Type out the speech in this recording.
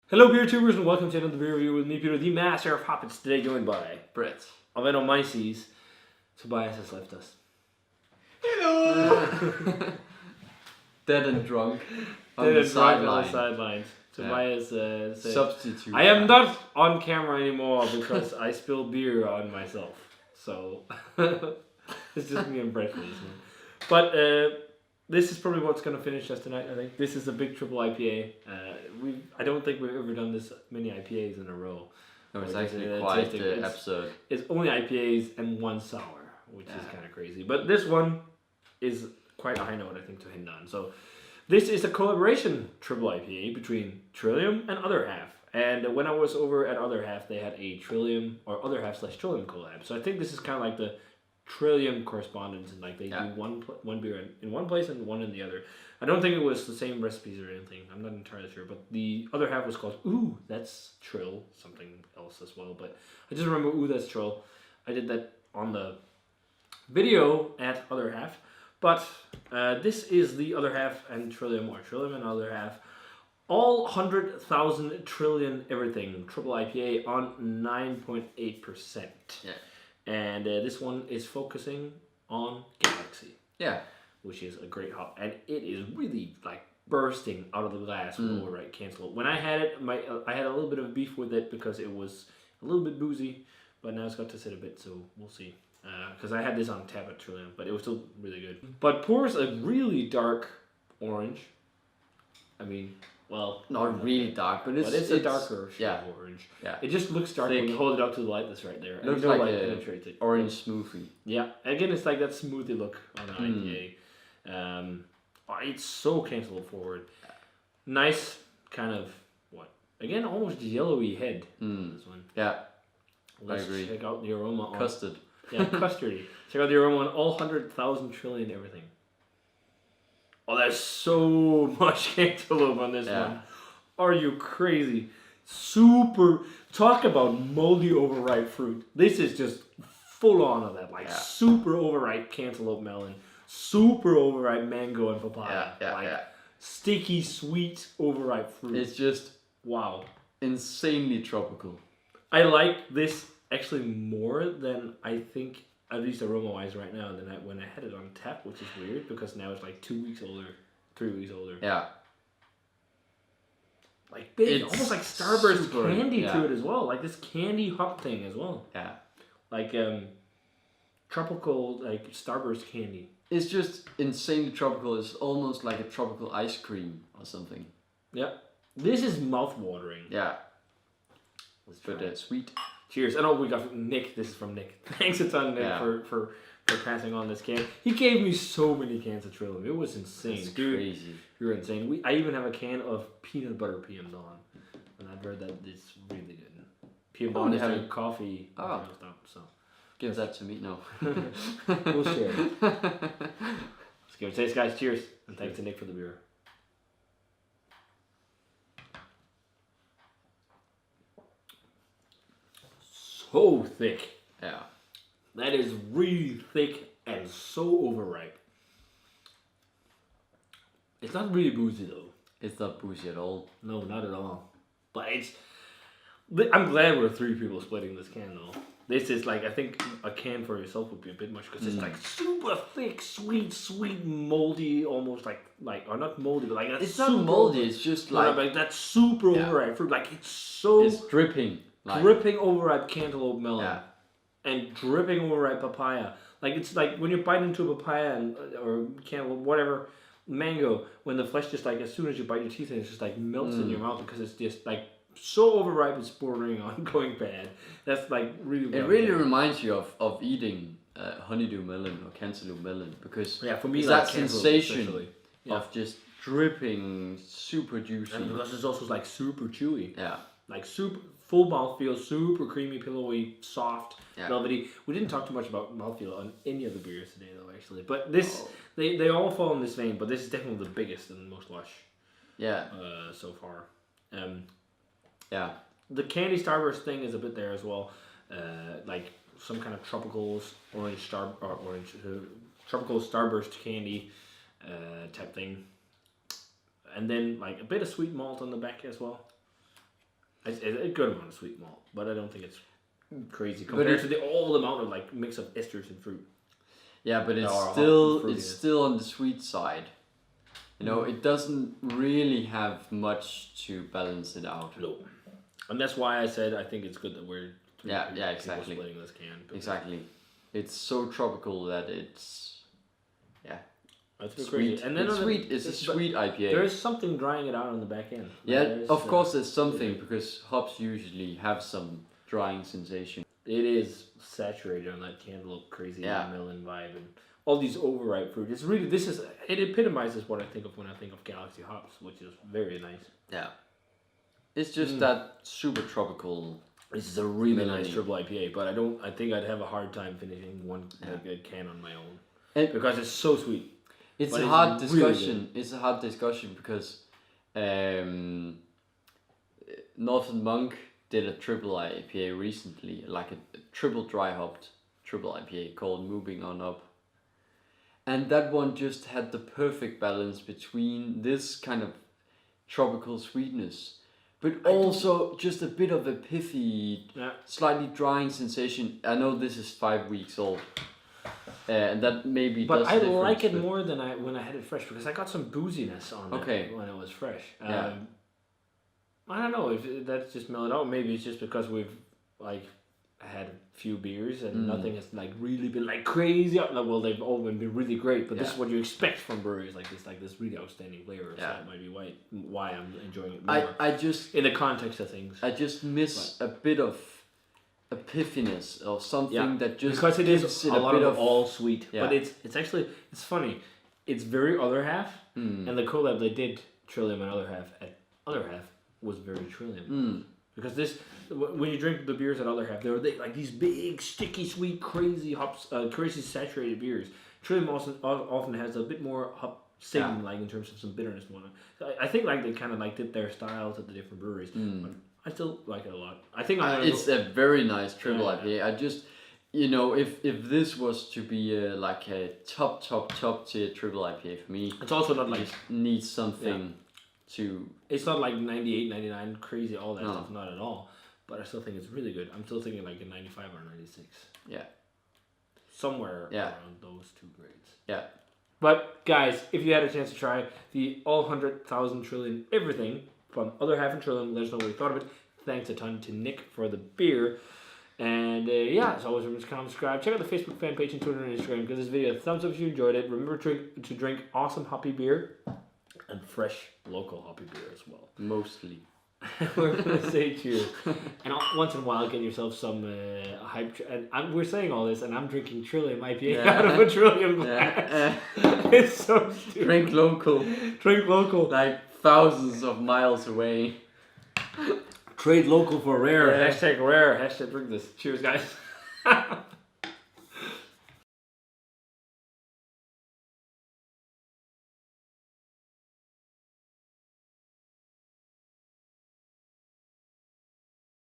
Hello beer tubers and welcome to another beer review with me, Peter, the master of hoppets. Today joined by Brett. Alvenomyces. Tobias has left us. Hello! Dead and drunk on the sidelines. Tobias said, substitute. I am not on camera anymore because I spilled beer on myself. So, it's just me and Brett for this one. But this is probably what's going to finish us tonight, I think. This is a big triple IPA. I don't think we've ever done this many IPAs in a row. No, it's actually quite the episode. It's only IPAs and one sour, which is kind of crazy. But this one is quite a high note, I think, to hit on. So this is a collaboration triple IPA between Trillium and Other Half. And when I was over at Other Half, they had a Trillium or Other Half / Trillium collab. So I think this is kind of like the Trillium correspondence, and like they do one beer in one place and one in the other. I don't think it was the same recipes or anything. I'm not entirely sure, but the Other Half was called Ooh, That's Trill, something else as well. But I just remember Ooh, That's Trill. I did that on the video at Other Half. But this is the Other Half and Trillium, or Trillium and Other Half. All 100,000 trillion everything triple IPA on 9.8%. Yeah. And this one is focusing on Galaxy. Yeah. Which is a great hop. And it is really like bursting out of the glass with overripe cancel. When I had it, I had a little bit of beef with it because it was a little bit boozy. But now it's got to sit a bit, so we'll see. Because I had this on tap at Trillium, but it was still really good. But pours a really dark orange. I mean, well, not really dark, but it's a darker shade of orange. Yeah. It just looks dark when you hold it up to the light that's right there. Looks like an orange smoothie. Yeah. Again, it's like that smoothie look on an IPA. It's so cancel forward. Nice kind of, again, almost yellowy head. This one. Yeah. Let's I agree. check out the aroma on custard. Yeah, custardy. Check out the aroma on all 100,000 trillion everything. Oh, there's so much cantaloupe on this one. Are you crazy? Super. Talk about moldy overripe fruit. This is just full on of that. Like super overripe cantaloupe melon. Super overripe mango and papaya. Sticky, sweet, overripe fruit. It's just wow. Insanely tropical. I like this actually more than I think, at least aroma-wise right now, than when I had it on tap, which is weird because now it's like 2 weeks older, 3 weeks older. Yeah. Like big, almost like Starburst candy to it as well. Like this candy hop thing as well. Yeah. Like tropical, like Starburst candy. It's just insanely tropical. It's almost like a tropical ice cream or something. Yeah. This is mouth-watering. Yeah. Let's try that. Sweet. Cheers. I know we got Nick. This is from Nick. Thanks a ton, Nick, for passing on this can. He gave me so many cans of Trillium. It was insane. That's dude. Crazy. You're insane. I even have a can of peanut butter PM Dawn. And I've heard that it's really good. PM Dawn is like coffee. Oh. Stuff, so. Give that to me. No. We'll share it. Let's give it a taste, guys. Cheers. And thanks to Nick for the beer. So thick. Yeah. That is really thick and so overripe. It's not really boozy though. It's not boozy at all. No, not at all. But I'm glad we're 3 people splitting this can though. This is like, I think a can for yourself would be a bit much because it's like super thick, sweet, moldy, almost like or not moldy, but like that's it's not moldy. It's just like that super overripe fruit. Like it's dripping. Dripping overripe cantaloupe melon and dripping overripe papaya. Like it's like when you bite into a papaya or cantaloupe, whatever, mango, when the flesh just like as soon as you bite your teeth in, it just like melts in your mouth because it's just like so overripe it's bordering on going bad. That's like really. It really reminds you of eating honeydew melon or cantaloupe melon because for me it's like that sensation of just dripping, super juicy. And plus it's also like super chewy. Yeah. Like super full mouthfeel, super creamy, pillowy, soft, velvety. We didn't talk too much about mouthfeel on any of the beers today, though, actually. But this, they all fall in this vein. But this is definitely the biggest and most lush. Yeah. So far. The candy Starburst thing is a bit there as well. Like some kind of tropical tropical Starburst candy type thing. And then like a bit of sweet malt on the back as well. It's a good amount of sweet malt, but I don't think it's crazy compared to the all amount of like mix of esters and fruit. Yeah, but it's Or still fruity. it's still on the sweet side. You know, it doesn't really have much to balance it out. No. And that's why I said I think it's good that we're Yeah, people exactly. splitting this can. Exactly. It's so tropical that it's That's a bit sweet. crazy. And then It's sweet. It's a sweet IPA. There is something drying it out on the back end. Yeah, of course there's something because hops usually have some drying sensation. It is saturated on that cantaloupe crazy melon vibe and all these overripe fruit. It's really it epitomizes what I think of when I think of Galaxy hops, which is very nice. Yeah. It's just that super tropical. This is a really nice triple IPA, but I think I'd have a hard time finishing one can on my own because it's so sweet. It's But a it's hard really discussion. good. It's a hard discussion because Northern Monk did a triple IPA recently, like a triple dry hopped triple IPA called Moving On Up. And that one just had the perfect balance between this kind of tropical sweetness, but also just a bit of a pithy, slightly drying sensation. I know this is 5 weeks old. And that maybe but does I the like it difference, more than when I had it fresh because I got some booziness on it when it was fresh. I don't know if that's just mellowed out. Maybe it's just because we've like had a few beers and nothing has like really been like crazy. Well, they've all been really great, but this is what you expect from breweries like this really outstanding flavor. So that might be why I'm enjoying it more. I just in the context of things. I just miss a bit of epiphiness or something that just because it is a lot bit of all sweet, but it's actually it's funny. It's very other half, and the collab they did Trillium and other half was very Trillium because this when you drink the beers at other half they like these big sticky sweet crazy hops crazy saturated beers. Trillium also often has a bit more hop sting like in terms of some bitterness and whatnot. So I think like they kind of like did their styles at the different breweries. But I still like it a lot. I think it's a very nice triple IPA. I just, if this was to be like a top tier triple IPA for me, it's also not like it needs something to. It's not like 98, 99, crazy, all that stuff. Not at all. But I still think it's really good. I'm still thinking like a 95 or 96. Yeah. Somewhere around those two grades. Yeah. But guys, if you had a chance to try the all 100,000 trillion everything from Other Half and Trillium, let us know what you thought of it. Thanks a ton to Nick for the beer. And as always, remember to comment, subscribe. Check out the Facebook fan page and Twitter and Instagram. Give this video a thumbs up if you enjoyed it. Remember to drink awesome hoppy beer and fresh local hoppy beer as well. Mostly. We're going to say cheers. And once in a while, get yourself some hype. And we're saying all this, and I'm drinking Trillium IPA out of a Trillium glass. It's so stupid. Drink local. Drink local. Like thousands of miles away. Trade local for rare. Hashtag rare. Hashtag drink this. Cheers, guys.